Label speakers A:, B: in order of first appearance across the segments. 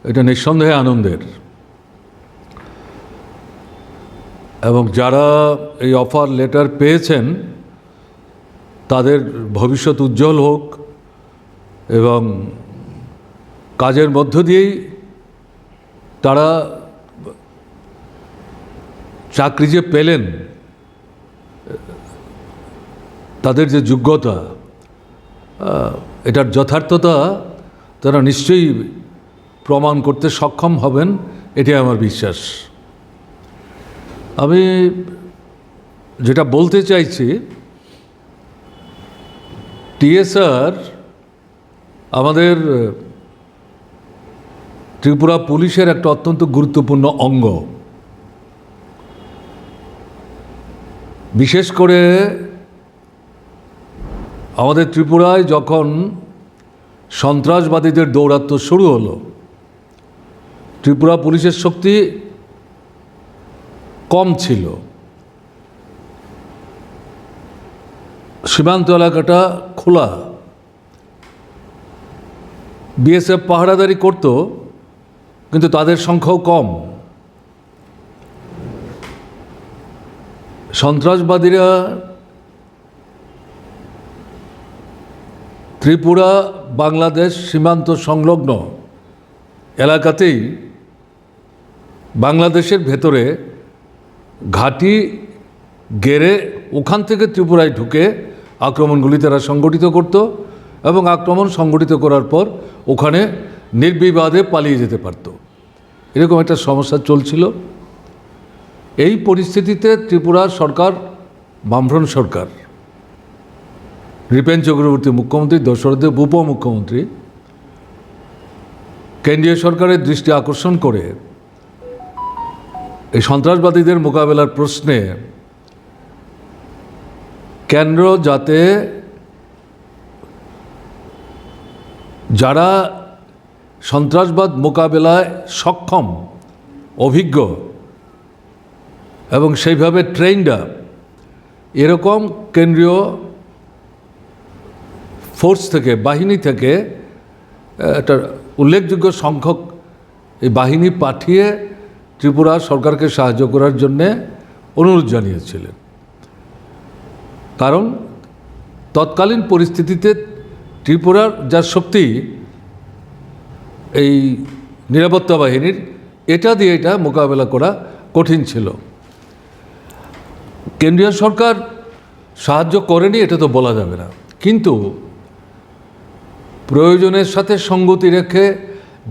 A: এটা নিঃসন্দেহে আনন্দের। এবং যারা এই অফার লেটার পেয়েছেন তাদের ভবিষ্যৎ উজ্জ্বল হোক এবং কাজের মধ্য দিয়েই তারা চাকরি যে পেলেন তাদের যে যোগ্যতা, এটার যথার্থতা তারা নিশ্চয়ই প্রমাণ করতে সক্ষম হবেন, এটাই আমার বিশ্বাস। আমি যেটা বলতে চাইছি, টিএসআর আমাদের ত্রিপুরা পুলিশের একটা অত্যন্ত গুরুত্বপূর্ণ অঙ্গ। বিশেষ করে আমাদের ত্রিপুরায় যখন সন্ত্রাসবাদীদের দৌরাত্ম্য শুরু হলো, ত্রিপুরা পুলিশের শক্তি কম ছিল। সীমান্ত এলাকাটা খোলা, বিএসএফ পাহারাদারি করত, কিন্তু তাদের সংখ্যাও কম। সন্ত্রাসবাদীরা ত্রিপুরা বাংলাদেশ সীমান্ত সংলগ্ন এলাকাতেই বাংলাদেশের ভেতরে ঘাঁটি গেড়ে ওখান থেকে ত্রিপুরায় ঢুকে আক্রমণগুলি তারা সংগঠিত করত এবং আক্রমণ সংগঠিত করার পর ওখানে নির্বিবাদে পালিয়ে যেতে পারত। এরকম একটা সমস্যা চলছিল। এই পরিস্থিতিতে ত্রিপুরার সরকার, বামফ্রন্ট সরকার, নৃপেন চক্রবর্তী মুখ্যমন্ত্রী, দশরথ দেব উপমুখ্যমন্ত্রী, কেন্দ্রীয় সরকারের দৃষ্টি আকর্ষণ করে এই সন্ত্রাসবাদীদের মোকাবেলার প্রশ্নে কেন্দ্র যাতে যারা সন্ত্রাসবাদ মোকাবেলায় সক্ষম, অভিজ্ঞ এবং সেইভাবে ট্রেন্ড আপ, এরকম কেন্দ্রীয় ফোর্স থেকে, বাহিনী থেকে একটা উল্লেখযোগ্য সংখ্যক এই বাহিনী পাঠিয়ে ত্রিপুরা সরকারকে সাহায্য করার জন্যে অনুরোধ জানিয়েছিলেন। কারণ তৎকালীন পরিস্থিতিতে ত্রিপুরার যা শক্তি এই নিরাপত্তা বাহিনীর, এটা দিয়ে এটা মোকাবেলা করা কঠিন ছিল। কেন্দ্রীয় সরকার সাহায্য করেনি এটা তো বলা যাবে না, কিন্তু প্রয়োজনের সাথে সঙ্গতি রেখে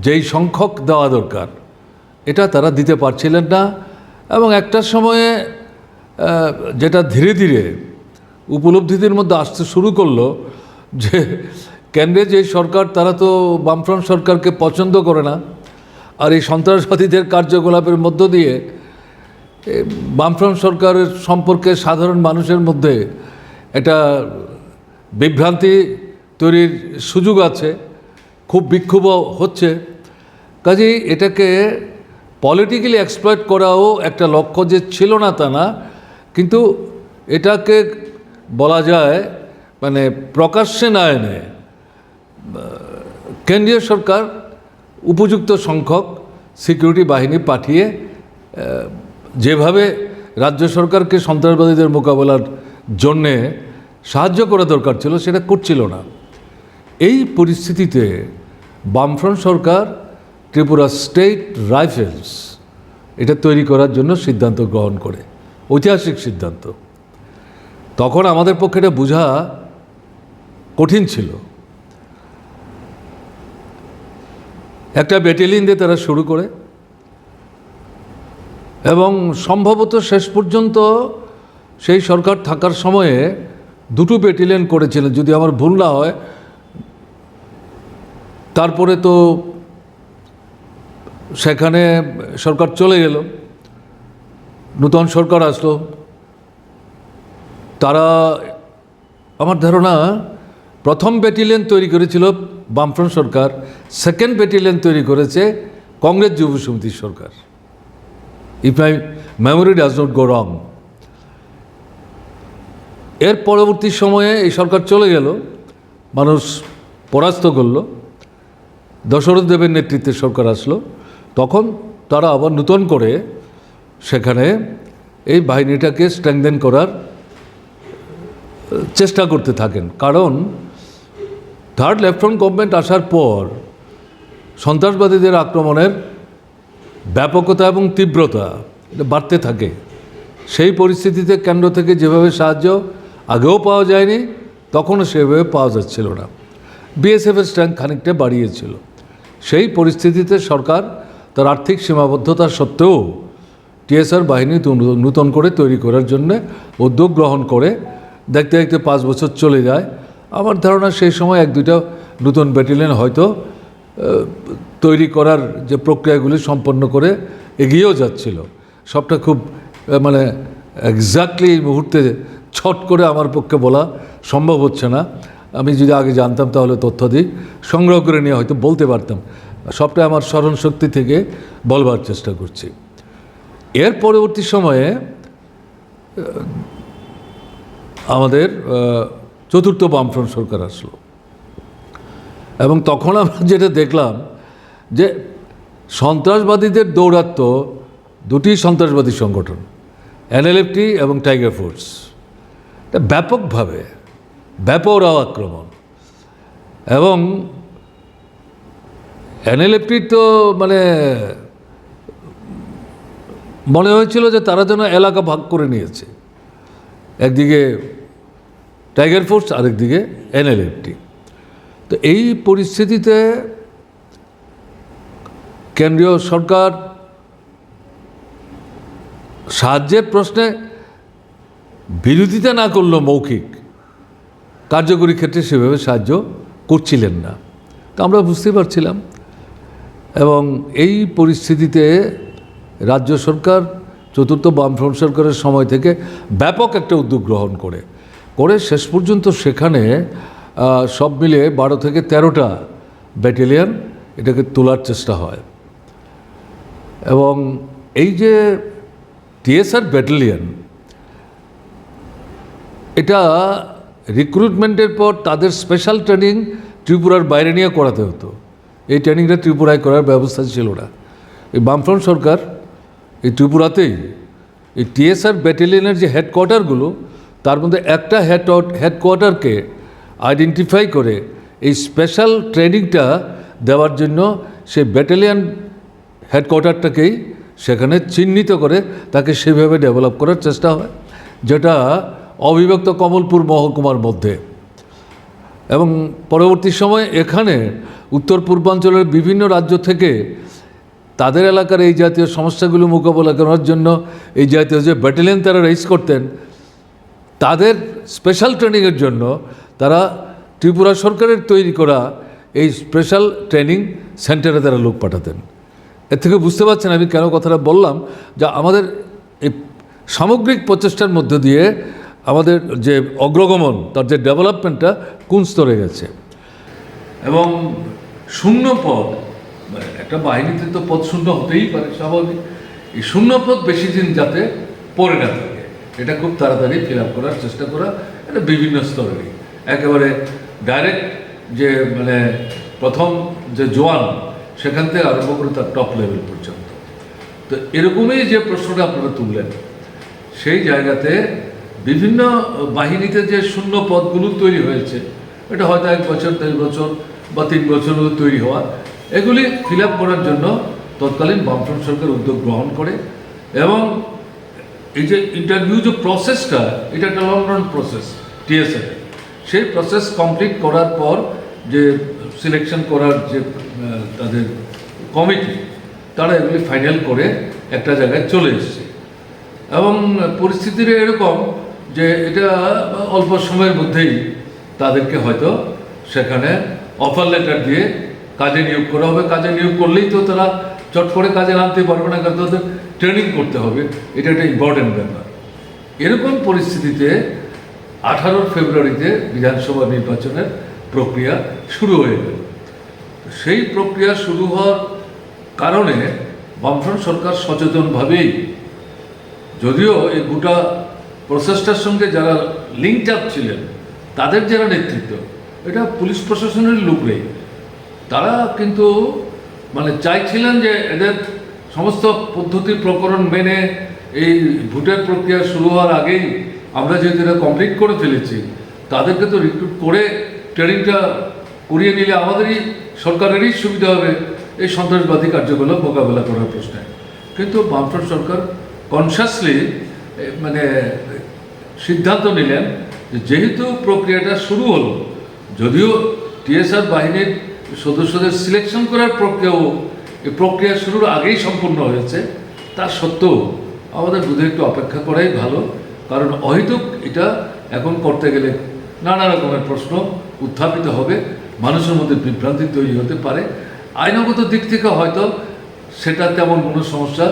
A: যেই সংখ্যক দেওয়া দরকার এটা তারা দিতে পারছিলেন না। এবং একটা সময়ে যেটা ধীরে ধীরে উপলব্ধিদের মধ্যে আসতে শুরু করলো যে কেন্দ্রে যে সরকার, তারা তো বামফ্রন্ট সরকারকে পছন্দ করে না, আর এই সন্ত্রাসবাদীদের কার্যকলাপের মধ্য দিয়ে বামফ্রন্ট সরকারের সম্পর্কে সাধারণ মানুষের মধ্যে একটা বিভ্রান্তি তৈরির সুযোগ আছে, খুব বিক্ষোভ হচ্ছে। কাজেই এটাকে পলিটিক্যালি এক্সপ্লয়েট করাও একটা লক্ষ্য যে ছিল না তা না, কিন্তু এটাকে বলা যায় মানে প্রকাশ্যে না এনে কেন্দ্রীয় সরকার উপযুক্ত সংখ্যক সিকিউরিটি বাহিনী পাঠিয়ে যেভাবে রাজ্য সরকারকে সন্ত্রাসবাদীদের মোকাবেলার জন্যে সাহায্য করা দরকার ছিল সেটা করছিল না। এই পরিস্থিতিতে বামফ্রন্ট সরকার ত্রিপুরা স্টেট রাইফেলস এটা তৈরি করার জন্য সিদ্ধান্ত গ্রহণ করে, ঐতিহাসিক সিদ্ধান্ত। তখন আমাদের পক্ষে এটা বোঝা কঠিন ছিল। একটা ব্যাটালিয়ন দিয়ে তারা শুরু করে এবং সম্ভবত শেষ পর্যন্ত সেই সরকার থাকার সময়ে দুটো ব্যাটালিয়ন করেছিলেন, যদি আমার ভুল না হয়। তারপরে তো সেখানে সরকার চলে গেল, নূতন সরকার আসলো। তারা, আমার ধারণা, প্রথম ব্যাটালিয়ন তৈরি করেছিল বামফ্রন্ট সরকার, সেকেন্ড ব্যাটালিয়ন তৈরি করেছে কংগ্রেস যুব সমিতির সরকার, if my memory does not go wrong. এর পরবর্তী সময়ে এই সরকার চলে গেল, মানুষ পরাস্ত করল, দশরথ দেবের নেতৃত্বে সরকার আসলো, তখন তারা আবার নূতন করে সেখানে এই বাহিনীটাকে স্ট্রেংথেন করার চেষ্টা করতে থাকেন। কারণ থার্ড লেফট্রন্ট গভর্নমেন্ট আসার পর সন্ত্রাসবাদীদের আক্রমণের ব্যাপকতা এবং তীব্রতা এটা বাড়তে থাকে। সেই পরিস্থিতিতে কেন্দ্র থেকে যেভাবে সাহায্য আগেও পাওয়া যায়নি, তখনও সেভাবে পাওয়া যাচ্ছিল না। বিএসএফের স্ট্রেংথ খানিকটা বাড়িয়েছিল। সেই পরিস্থিতিতে সরকার তার আর্থিক সীমাবদ্ধতা সত্ত্বেও টিএসআর বাহিনী নূতন করে তৈরি করার জন্য উদ্যোগ গ্রহণ করে। দেখতে দেখতে 5 বছর চলে যায়। আমার ধারণা সেই সময় 1-2টা নূতন ব্যাটালিয়ন হয়তো তৈরি করার যে প্রক্রিয়াগুলি সম্পন্ন করে এগিয়েও যাচ্ছিল। সবটা খুব মানে এক্স্যাক্টলি এই মুহূর্তে ছট করে আমার পক্ষে বলা সম্ভব হচ্ছে না। আমি যদি আগে জানতাম তাহলে তথ্যাদি সংগ্রহ করে নিয়ে হয়তো বলতে পারতাম। সবটা আমার স্মরণশক্তি থেকে বলবার চেষ্টা করছি। এর পরবর্তী সময়ে আমাদের চতুর্থ বামফ্রন্ট সরকার আসলো, এবং তখন আমরা যেটা দেখলাম যে সন্ত্রাসবাদীদের দৌরাত্ম্য, দুটি সন্ত্রাসবাদী সংগঠন এনএলএফটি এবং টাইগার ফোর্স, এটা ব্যাপকভাবে ব্যাপকরাও আক্রমণ। এবং এনএলএফটির তো মানে মনে হয়েছিল যে তারা যেন এলাকা ভাগ করে নিয়েছে, একদিকে টাইগার ফোর্স আরেকদিকে এনএলএফটি। তো এই পরিস্থিতিতে কেন্দ্রীয় সরকার সাহায্যের প্রশ্নে বিরোধিতা না করলেও মৌখিক কার্যকরী ক্ষেত্রে সেভাবে সাহায্য করছিলেন না, তা আমরা বুঝতে পারছিলাম। এবং এই পরিস্থিতিতে রাজ্য সরকার চতুর্থ বামফ্রন্ট সরকারের সময় থেকে ব্যাপক একটা উদ্যোগ গ্রহণ করে শেষ পর্যন্ত সেখানে সব মিলে 12 থেকে 13টা ব্যাটালিয়ন এটাকে তোলার চেষ্টা হয়। এবং এই যে টিএসআর ব্যাটালিয়ন, এটা রিক্রুটমেন্টের পর তাদের স্পেশাল ট্রেনিং ত্রিপুরার বাইরে নিয়ে করাতে হতো। এই ট্রেনিংটা ত্রিপুরায় করার ব্যবস্থা ছিল না। এই বামফ্রন্ট সরকার এই ত্রিপুরাতেই এই টিএসআর ব্যাটালিয়নের যে হেডকোয়ার্টারগুলো, তার মধ্যে একটা হেডকোয়ার্টারকে আইডেন্টিফাই করে এই স্পেশাল ট্রেনিংটা দেওয়ার জন্য সেই ব্যাটালিয়ন হেডকোয়ার্টারটাকেই সেখানে চিহ্নিত করে তাকে সেভাবে ডেভেলপ করার চেষ্টা হয়, যেটা অবিভক্ত কমলপুর মহকুমার মধ্যে। এবং পরবর্তী সময়ে এখানে উত্তর পূর্বাঞ্চলের বিভিন্ন রাজ্য থেকে তাদের এলাকার এই জাতীয় সমস্যাগুলো মোকাবেলা করার জন্য এই জাতীয় যে ব্যাটালিয়ন তারা রেইজ করতেন, তাদের স্পেশাল ট্রেনিংয়ের জন্য তারা ত্রিপুরা সরকারের তৈরি করা এই স্পেশাল ট্রেনিং সেন্টারে তারা লোক পাঠাতেন। এর থেকে বুঝতে পারছেন আমি কেন কথাটা বললাম, যা আমাদের এই সামগ্রিক প্রচেষ্টার মধ্য দিয়ে আমাদের যে অগ্রগমন, তার যে ডেভেলপমেন্টটা কোন স্তরে গেছে। এবং শূন্য পদ, একটা বাহিনীতে তো পদ শূন্য হতেই পারে, স্বাভাবিক। এই শূন্য পদ বেশি দিন যাতে পড়ে না থাকে, এটা খুব তাড়াতাড়ি ফিল আপ করার চেষ্টা করা, এটা বিভিন্ন স্তরেরই, একেবারে ডাইরেক্ট যে মানে প্রথম যে জোয়ান সেখান থেকে আরম্ভ করে তার টপ লেভেল পর্যন্ত। তো এরকমই যে প্রশ্নটা আপনারা তুললেন, সেই জায়গাতে বিভিন্ন বাহিনীতে যে শূন্য পদগুলো তৈরি হয়েছে, এটা হয়তো 1 বছর 1.5 বছর বা 3 বছর তৈরি হওয়া, এগুলি ফিল আপ করার জন্য তৎকালীন বামফ্রন্ট সরকার উদ্যোগ গ্রহণ করে। এবং এই যে ইন্টারভিউ যে প্রসেসটা, এটা একটা লং রান প্রসেস টিএসএ, সেই প্রসেস কমপ্লিট করার পর যে সিলেকশন করার যে তাদের কমিটি, তারা এগুলি ফাইনাল করে একটা জায়গায় চলে এসছে। এবং পরিস্থিতিটা এরকম যে এটা অল্প সময়ের মধ্যেই তাদেরকে হয়তো সেখানে অফার লেটার দিয়ে কাজে নিয়োগ করা হবে। কাজে নিয়োগ করলেই তো তারা চট করে কাজে নামতে পারবে না, কারণ তাদের ট্রেনিং করতে হবে, এটা একটা ইম্পর্টেন্ট ব্যাপার। এরকম পরিস্থিতিতে 18 ফেব্রুয়ারিতে বিধানসভা নির্বাচনের প্রক্রিয়া শুরু হয়ে গেল। সেই প্রক্রিয়া শুরু হওয়ার কারণে বামফ্রন্ট সরকার সচেতনভাবেই, যদিও এই গোটা প্রসেসটার সঙ্গে যারা লিঙ্কড আপ ছিলেন, তাদের যারা নেতৃত্ব, এটা পুলিশ প্রশাসনের লোকরাই, তারা কিন্তু মানে চাইছিলেন যে এদের সমস্ত পদ্ধতি প্রকরণ মেনে এই ভোটের প্রক্রিয়া শুরু হওয়ার আগেই আমরা যেহেতু এটা কমপ্লিট করে ফেলেছি, তাদেরকে তো রিক্রুট করে ট্রেনিংটা করিয়ে নিলে আমাদেরই সরকারেরই সুবিধা হবে এই সন্ত্রাসবাদী কার্যকলাপ মোকাবেলা করার প্রশ্নে। কিন্তু বামফ্রন্ট সরকার কনসাসলি মানে সিদ্ধান্ত নিলেন যে যেহেতু প্রক্রিয়াটা শুরু হলো, যদিও টিএসআর বাহিনীর সদস্যদের সিলেকশন করার প্রক্রিয়াও এই প্রক্রিয়া শুরুর আগেই সম্পূর্ণ হয়েছে, তা সত্ত্বেও আমাদের বুঝে একটু অপেক্ষা করাই ভালো। কারণ অহেতুক এটা এখন করতে গেলে নানা রকমের প্রশ্ন উত্থাপিত হবে, মানুষের মধ্যে বিভ্রান্তি তৈরি হতে পারে, আইনগত দিক থেকে হয়তো সেটা তেমন কোনো সমস্যা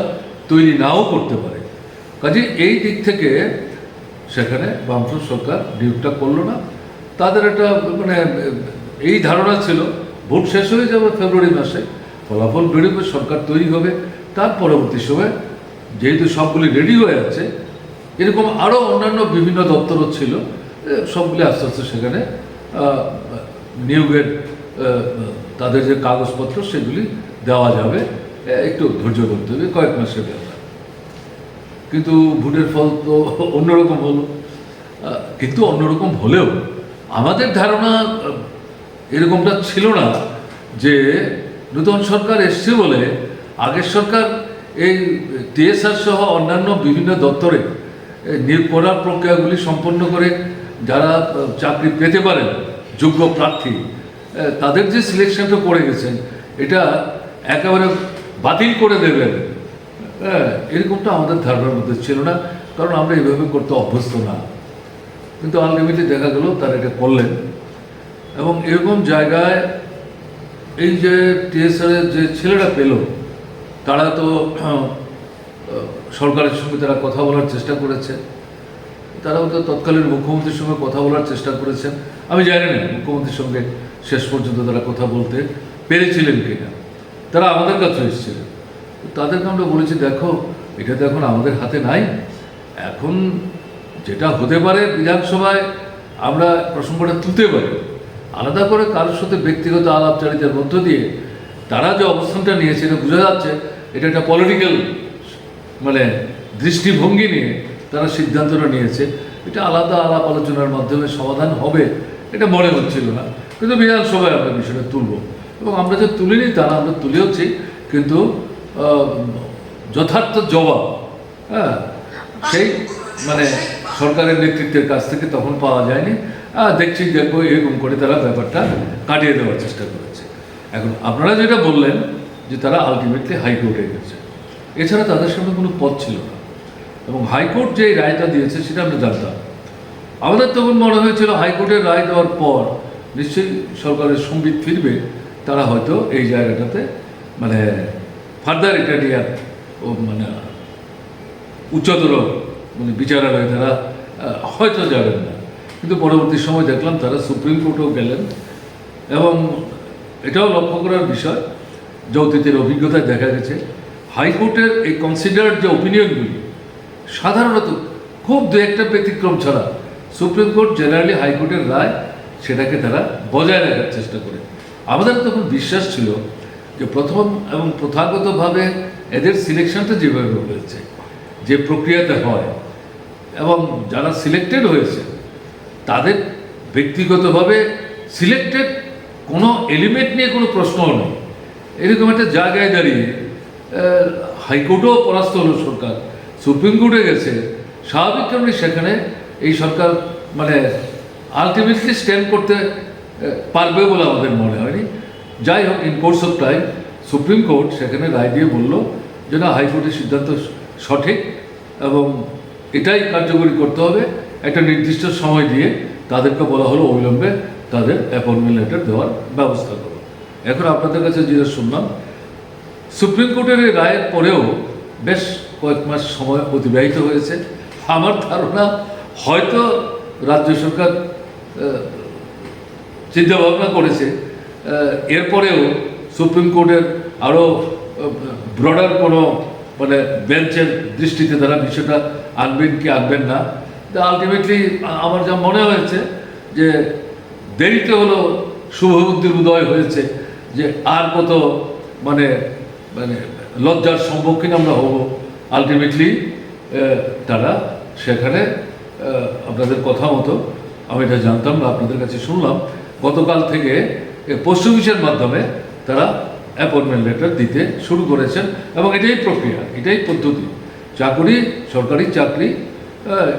A: তৈরি নাও করতে পারে। কাজে এই দিক থেকে সেখানে বামফ্রন্ট সরকার নিয়োগটা করলো না। তাদের একটা মানে এই ধারণা ছিল ভোট শেষ হয়ে যাবে ফেব্রুয়ারি মাসে, ফলাফল বেরোবে, সরকার তৈরি হবে, তার পরবর্তী সময় যেহেতু সবগুলি রেডি হয়ে আছে, এরকম আরও অন্যান্য বিভিন্ন দপ্তরও ছিল, সবগুলি আস্তে আস্তে সেখানে নিয়োগের তাদের যে কাগজপত্র সেগুলি দেওয়া যাবে, একটু ধৈর্য ধরতে হবে, কয়েক মাসের ব্যাপার। কিন্তু ভোটের ফল তো অন্যরকম হলো। কিন্তু অন্যরকম হলেও আমাদের ধারণা এরকমটা ছিল না যে নতুন সরকার এসছে বলে আগের সরকার এই টিএসআর সহ অন্যান্য বিভিন্ন দপ্তরে নিয়োগ করার প্রক্রিয়াগুলি সম্পন্ন করে যারা চাকরি পেতে পারেন যোগ্য প্রার্থী, তাদের যে সিলেকশনটা করে গেছেন এটা একেবারে বাতিল করে দেবেন, এরকমটা আমাদের ধারণার মধ্যে ছিল না, কারণ আমরা এইভাবে করতে অভ্যস্ত না। কিন্তু আলটিমেটলি দেখা গেল তারা এটা করলেন। এবং এরকম জায়গায় এই যে টিএসআরের যে ছেলেরা পেল, তারা তো সরকারের সঙ্গে তারা কথা বলার চেষ্টা করেছে, তারাও তো তৎকালীন মুখ্যমন্ত্রীর সঙ্গে কথা বলার চেষ্টা করেছেন। আমি জানি না মুখ্যমন্ত্রীর সঙ্গে শেষ পর্যন্ত তারা কথা বলতে পেরেছিলেন কিনা, তারা আমাদের কাছে এসেছিলেন। তাদেরকে আমরা বলেছি, দেখো এটা তো এখন আমাদের হাতে নাই, এখন যেটা হতে পারে বিধানসভায় আমরা প্রসঙ্গটা তুলতে পারি, আলাদা করে কারোর সাথে ব্যক্তিগত আলাপচারিতার মধ্য দিয়ে তারা যে অবস্থানটা নিয়েছে এটা বোঝা যাচ্ছে এটা একটা পলিটিক্যাল মানে দৃষ্টিভঙ্গি নিয়ে তারা সিদ্ধান্তটা নিয়েছে। এটা আলাদা আলাপ আলোচনার মাধ্যমে সমাধান হবে এটা মনে হচ্ছিল না, কিন্তু বিধানসভায় আমরা বিষয়টা তুলব, এবং আমরা যে তুলিনি তা না, আমরা তুলেওছি, কিন্তু যথার্থ জবাব সেই মানে সরকারের নেতৃত্বের কাছ থেকে তখন পাওয়া যায়নি। দেখবো এরকম করে তারা ব্যাপারটা কাটিয়ে দেওয়ার চেষ্টা করেছে। এখন আপনারা যেটা বললেন যে তারা আলটিমেটলি হাইকোর্টে গেছে, এছাড়া তাদের সামনে কোনো পথ ছিল না, এবং হাইকোর্ট যে রায়টা দিয়েছে সেটা আমরা জানতাম। আমাদের তখন মনে হয়েছিল হাইকোর্টের রায় দেওয়ার পর নিশ্চয়ই সরকারের সম্বিত ফিরবে, তারা হয়তো এই জায়গাটাতে মানে ফার্দার এটা নিয়ে মানে উচ্চতর মানে বিচারালয়ে তারা হয়তো যাবেন না। কিন্তু পরবর্তী সময় দেখলাম তারা সুপ্রিম কোর্টেও গেলেন, এবং এটাও লক্ষ্য করার বিষয় যে অতীতের অভিজ্ঞতায় দেখা গেছে হাইকোর্টের এই কনসিডার্ড যে ওপিনিয়নগুলি সাধারণত খুব দু একটা ব্যতিক্রম ছাড়া সুপ্রিম কোর্ট জেনারেলি হাইকোর্টের রায় সেটাকে তারা বজায় রাখার চেষ্টা করে। আমাদের তখন বিশ্বাস ছিল যে প্রথম এবং প্রথাগতভাবে এদের সিলেকশনটা যেভাবে হয়েছে, যে প্রক্রিয়াতে হয়, এবং যারা সিলেক্টেড হয়েছে তাদের ব্যক্তিগতভাবে সিলেক্টেড কোনো এলিমেন্ট নিয়ে কোনো প্রশ্নও নেই, এরকম একটা জায়গায় দাঁড়িয়ে হাইকোর্টেও পরাস্ত হলো সরকার, সুপ্রিম কোর্টে গেছে, স্বাভাবিক কারণে সেখানে এই সরকার মানে আলটিমেটলি স্ট্যান্ড করতে পারবে বলে আমাদের মনে হয়নি। যাই হোক, in course of time supreme court সেখানে রায় দিয়ে বলল যে না, হাইকোর্টের সিদ্ধান্ত সঠিক এবং এটাই কার্যকরী করতে হবে, একটা নির্দিষ্ট সময় দিয়ে তাদেরকে বলা হলো অবিলম্বে তাদের অ্যাপয়েন্টমেন্ট লেটার দেওয়ার ব্যবস্থা করো। এখন আপনাদের কাছে যেটা শুনলাম, সুপ্রিম কোর্টের এই রায়ের পরেও বেশ কয়েক মাস সময় অতিবাহিত হয়েছে। আমার ধারণা হয়তো রাজ্য সরকার চিন্তাভাবনা করেছে এরপরেও সুপ্রিম কোর্টের আরও ব্রডার কোনো মানে বেঞ্চের দৃষ্টিতে তারা বিষয়টা আনবেন কি আনবেন না। তা আলটিমেটলি আমার যা মনে হয়েছে যে দেরিতে হলো শুভবুদ্ধির উদয় হয়েছে, যে আর কত মানে মানে লজ্জার সম্মুখীন আমরা হব। আলটিমেটলি তারা সেখানে আপনাদের কথা মতো, আমি এটা জানতাম না, আপনাদের কাছে শুনলাম, গতকাল থেকে পোস্ট অফিসের মাধ্যমে তারা অ্যাপয়েন্টমেন্ট লেটার দিতে শুরু করেছেন। এবং এটাই প্রক্রিয়া, এটাই পদ্ধতি। চাকরি, সরকারি চাকরি,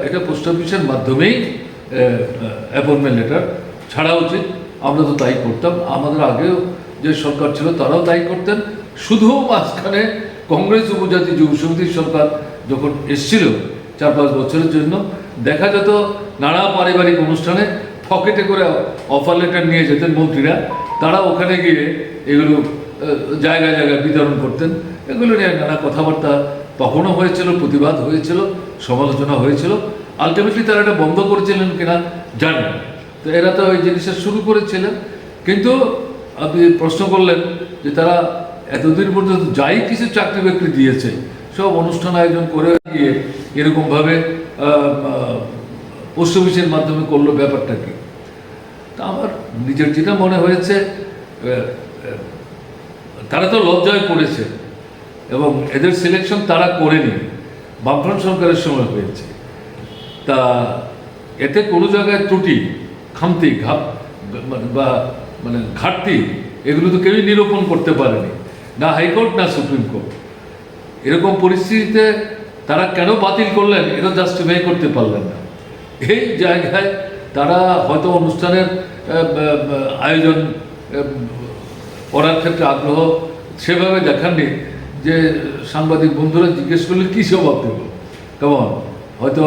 A: এটা পোস্ট অফিসের মাধ্যমেই অ্যাপয়েন্টমেন্ট লেটার ছাড়া উচিত। আমরা তো তাই করতাম, আমাদের আগেও যে সরকার ছিল তারাও তাই করতেন। শুধু মাঝখানে কংগ্রেস উপজাতি যুব সমিতির সরকার যখন এসেছিল 4-5 বছরের জন্য, দেখা যেত নানা পারিবারিক অনুষ্ঠানে পকেটে করে অফার লেটার নিয়ে যেতেন মন্ত্রীরা, তারা ওখানে গিয়ে এগুলো জায়গায় জায়গায় বিতরণ করতেন। এগুলো নিয়ে নানা কথাবার্তা তখনও হয়েছিল, প্রতিবাদ হয়েছিল, সমালোচনা হয়েছিল। আলটিমেটলি তারা এটা বন্ধ করেছিলেন কিনা জানি না। তো এরা তো ওই জিনিসটা শুরু করেছিলেন। কিন্তু আপনি প্রশ্ন করলেন যে তারা এতদিন পর্যন্ত যাই কিছু চাকরি বাকরি দিয়েছে সব অনুষ্ঠান আয়োজন করে গিয়ে এরকমভাবে পোস্ট অফিসের মাধ্যমে করলো, ব্যাপারটা কি? তা আমার নিজের যেটা মনে হয়েছে, তারা তো লজ্জায় পড়েছে এবং এদের সিলেকশন তারা করেনি, বামফ্রন্ট সরকারের সময় হয়েছে। তা এতে কোনো জায়গায় ত্রুটি, খামতি, বা মানে ঘাটতি, এগুলো তো কেউই নিরূপণ করতে পারেনি, না হাইকোর্ট না সুপ্রিম কোর্ট। এরকম পরিস্থিতিতে তারা কেন বাতিল করলেন এটা জাস্টিফাই করতে পারলেন না। এই জায়গায় তারা হয়তো অনুষ্ঠানের আয়োজন করার ক্ষেত্রে আগ্রহ সেভাবে দেখাননি, যে সাংবাদিক বন্ধুরা জিজ্ঞেস করলে কী জবাব দেব, কেমন হয়তো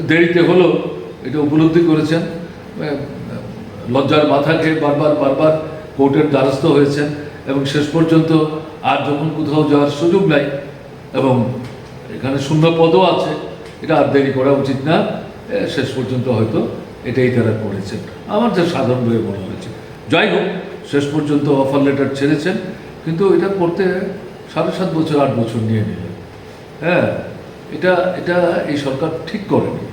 A: দেরিতে হলো এটা উপলব্ধি করেছেন। লজ্জার মাথাকে বারবার কোর্টের দ্বারস্থ হয়েছেন এবং শেষ পর্যন্ত আর যখন কোথাও যাওয়ার সুযোগ নাই এবং এখানে শূন্য পদও আছে, এটা আর দেরি করা উচিত না, শেষ পর্যন্ত হয়তো এটাই তারা করেছেন, আমার যা সাধারণভাবে মনে হয়েছে। যাই হোক, শেষ পর্যন্ত অফার লেটার ছেড়েছেন, কিন্তু এটা করতে 7.5 বছর 8 বছর নিয়ে নিলেন। হ্যাঁ, এটা এই সরকার ঠিক করেনি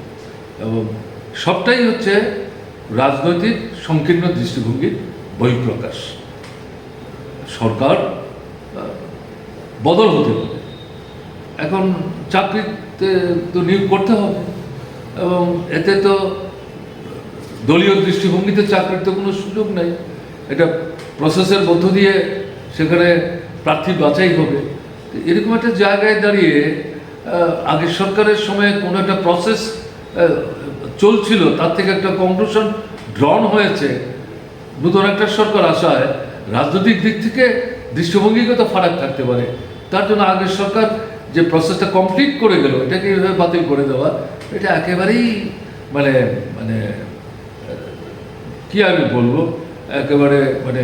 A: এবং সবটাই হচ্ছে রাজনৈতিক সংকীর্ণ দৃষ্টিভঙ্গির বহিঃপ্রকাশ। সরকার বদল হতে পারে, এখন চাকরিতে তো নিয়োগ করতে হবে এবং এতে তো দলীয় দৃষ্টিভঙ্গিতে চাকরির তো কোনো সুযোগ নেই। এটা প্রসেসের মধ্য দিয়ে সেখানে প্রার্থী বাছাই হবে। এরকম একটা জায়গায় দাঁড়িয়ে আগের সরকারের সময় কোনো একটা প্রসেস চলছিল, তার থেকে একটা কনক্লুশন ড্রন হয়েছে। নতুন একটা সরকার আসায় রাজনৈতিক দিক থেকে দৃষ্টিভঙ্গিগত ফারাক থাকতে পারে, তার জন্য আগের সরকার যে প্রসেসটা কমপ্লিট করে গেল এটাকে এইভাবে বাতিল করে দেওয়া, এটা একেবারেই মানে মানে কি আমি বলবো, একেবারে মানে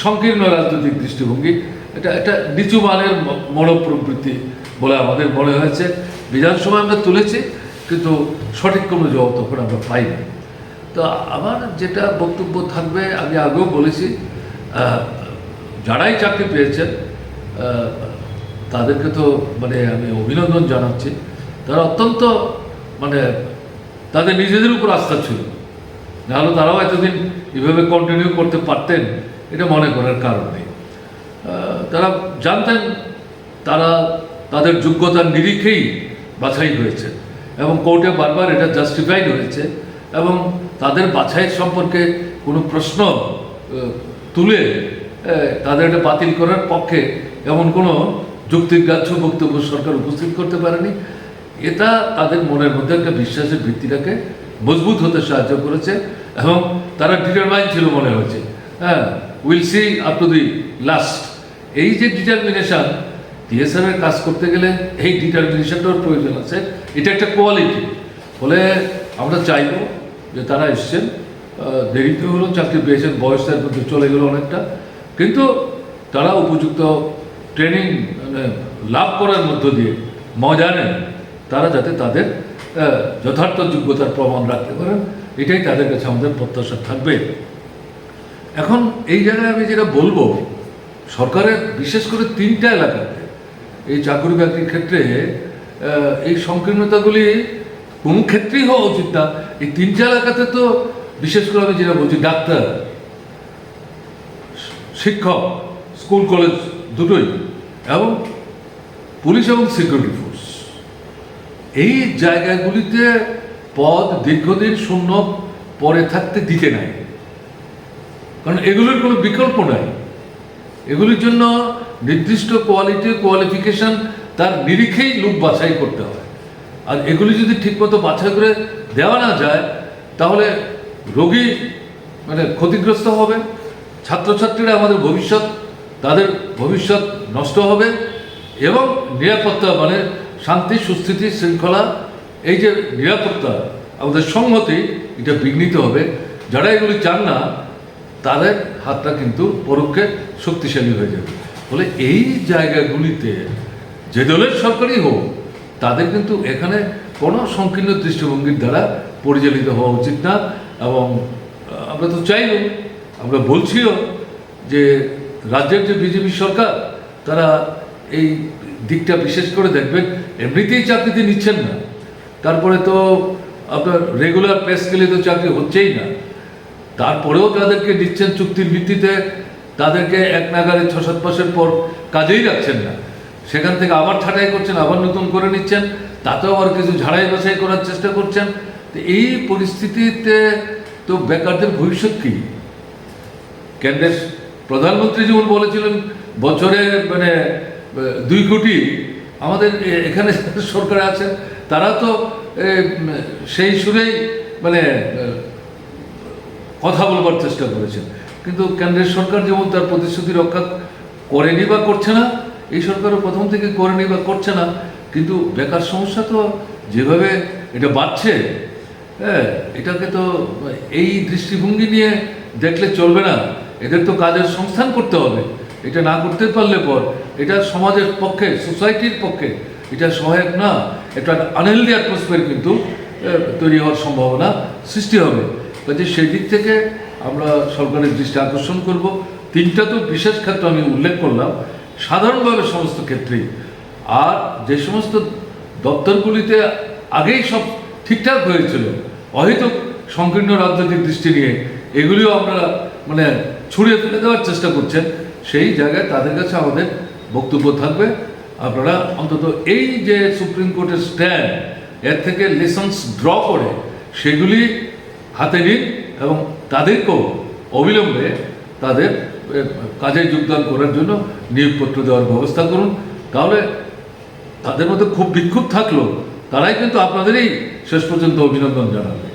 A: সংকীর্ণ রাজনৈতিক দৃষ্টিভঙ্গি। এটা একটা নিচু মানের মনোপ্রবৃত্তি বলে আমাদের মনে হয়েছে। বিধানসভায় আমরা তুলেছি, কিন্তু সঠিক কোনো জবাব তখন আমরা পাইনি। তো আমার যেটা বক্তব্য থাকবে, আমি আগেও বলেছি, যারাই চাকরি পেয়েছেন তাদেরকে তো মানে আমি অভিনন্দন জানাচ্ছি। তারা অত্যন্ত মানে তাদের নিজেদের উপর আস্থা ছিল, নাহলে তারাও এতদিন এভাবে কন্টিনিউ করতে পারতেন এটা মনে করার কারণ নেই। তারা জানতেন তারা তাদের যোগ্যতার নিরিখেই বাছাই হয়েছে এবং কোর্টে বারবার এটা জাস্টিফাইড হয়েছে এবং তাদের বাছাই সম্পর্কে কোনো প্রশ্ন তুলে তাদের এটা বাতিল করার পক্ষে এমন কোনো যুক্তিগ্রাহ্য বক্তব্য সরকার উপস্থিত করতে পারেনি। এটা তাদের মনের মধ্যে একটা বিশ্বাসের ভিত্তিটাকে মজবুত হতে সাহায্য করেছে এবং তারা ডিটারমাইন ছিল মনে হয়েছে। হ্যাঁ, will see up to the last. এই যে ডিটারমিনেশন, টিএসআরের কাজ করতে গেলে এই ডিটারমিনেশনটার প্রয়োজন আছে, এটা একটা কোয়ালিটি। ফলে আমরা চাইব যে তারা এসছেন, দেরিতে হলেও চাকরি পেয়েছেন, বয়সের মধ্যে চলে গেল অনেকটা, কিন্তু তারা উপযুক্ত ট্রেনিং লাভ করার মধ্য দিয়ে মজা নেন, তারা যাতে তাদের যথার্থ যোগ্যতার প্রমাণ রাখতে পারেন, এটাই তাদের কাছে আমাদের প্রত্যাশা থাকবে। এখন এই জায়গায় আমি যেটা বলবো, সরকারের বিশেষ করে 3টা এলাকাতে এই চাকরি বাকরির ক্ষেত্রে এই সংকীর্ণতাগুলি কোনো ক্ষেত্রেই হওয়া উচিত না। এই 3টা এলাকাতে তো বিশেষ করে আমি যেটা বলছি, ডাক্তার, শিক্ষক, স্কুল কলেজ দুটোই, এবং পুলিশ এবং সিকিউরিটি ফোর্স, এই জায়গাগুলিতে পদ দীর্ঘদিন শূন্য পরে থাকতে দিতে নাই। কারণ এগুলোর কোনো বিকল্প নাই। এগুলির জন্য নির্দিষ্ট কোয়ালিফিকেশন তার নিরিখেই লোক বাছাই করতে হয়। আর এগুলি যদি ঠিকমতো বাছাই করে দেওয়া না যায়, তাহলে রোগী মানে ক্ষতিগ্রস্ত হবে, ছাত্রছাত্রীরা আমাদের ভবিষ্যৎ, তাদের ভবিষ্যৎ নষ্ট হবে, এবং নিরাপত্তা মানে শান্তি, সুস্থিতি, শৃঙ্খলা, এই যে নিরাপত্তা, আমাদের সংহতি, এটা বিঘ্নিত হবে। যারা এগুলি চান না, তাদের হাতটা কিন্তু পরোক্ষে শক্তিশালী হয়ে যাবে। ফলে এই জায়গাগুলিতে যে দলের সরকারই হোক, তাদের কিন্তু এখানে কোনো সংকীর্ণ দৃষ্টিভঙ্গির দ্বারা পরিচালিত হওয়া উচিত না। এবং আমরা তো চাইও, আমরা বলছিও যে রাজ্যের যে বিজেপি সরকার, তারা এই দিকটা বিশেষ করে দেখবেন। এমনিতেই চাকরিতে নিচ্ছেন না, তারপরে তো আপনার রেগুলার পে স্কেলে তো চাকরি হচ্ছেই না, তারপরেও তাদেরকে দিচ্ছেন চুক্তির ভিত্তিতে, তাদেরকে এক নাগারে 6-7 মাসের পর কাজেই রাখছেন না, সেখান থেকে আবার ছাঁটাই করছেন, আবার নতুন করে নিচ্ছেন, তাতেও আবার কিছু ঝাড়াই বাছাই করার চেষ্টা করছেন। তো এই পরিস্থিতিতে তো বেকারদের ভবিষ্যৎ কী? কেন্দ্রের প্রধানমন্ত্রী যেমন বলেছিলেন বছরে মানে 2 কোটি, আমাদের এখানে সরকারে আছেন তারা তো সেই সুরেই মানে কথা বলবার চেষ্টা করেছেন। কিন্তু কেন্দ্রের সরকার যেমন তার প্রতিশ্রুতি রক্ষা করেনি বা করছে না, এই সরকারও প্রথম থেকে করেনি বা করছে না। কিন্তু বেকার সমস্যা তো যেভাবে এটা বাড়ছে, হ্যাঁ, এটাকে তো এই দৃষ্টিভঙ্গি নিয়ে দেখলে চলবে না। এদের তো কাজের সংস্থান করতে হবে। এটা না করতে পারলে পর এটা সমাজের পক্ষে, সোসাইটির পক্ষে এটা সহায়ক না। একটা আনহেলদি অ্যাটমসফিয়ার কিন্তু তৈরি হওয়ার সম্ভাবনা সৃষ্টি হবে। কাজে সেই দিক থেকে আমরা সরকারের দৃষ্টি আকর্ষণ করব। 3টা তো বিশেষ ক্ষেত্র আমি উল্লেখ করলাম, সাধারণভাবে সমস্ত ক্ষেত্রেই। আর যে সমস্ত দপ্তরগুলিতে আগেই সব ঠিকঠাক হয়েছিল, অহেতুক সংকীর্ণ রাজনৈতিক দৃষ্টি নিয়ে এগুলিও আমরা মানে ছড়িয়ে ফেলে দেওয়ার চেষ্টা করছেন, সেই জায়গায় তাদের কাছে আমাদের বক্তব্য থাকবে, আপনারা অন্তত এই যে সুপ্রিম কোর্টের স্ট্যান্ড, এর থেকে লেসন্স ড্র করে সেগুলি হাতে নিন এবং তাদেরকেও অবিলম্বে তাদের কাজে যোগদান করার জন্য নিয়োগপত্র দেওয়ার ব্যবস্থা করুন। তাহলে তাদের মধ্যে খুব বিক্ষোভ থাকলো, তারাই কিন্তু আপনাদেরই শেষ পর্যন্ত অভিনন্দন জানাবে।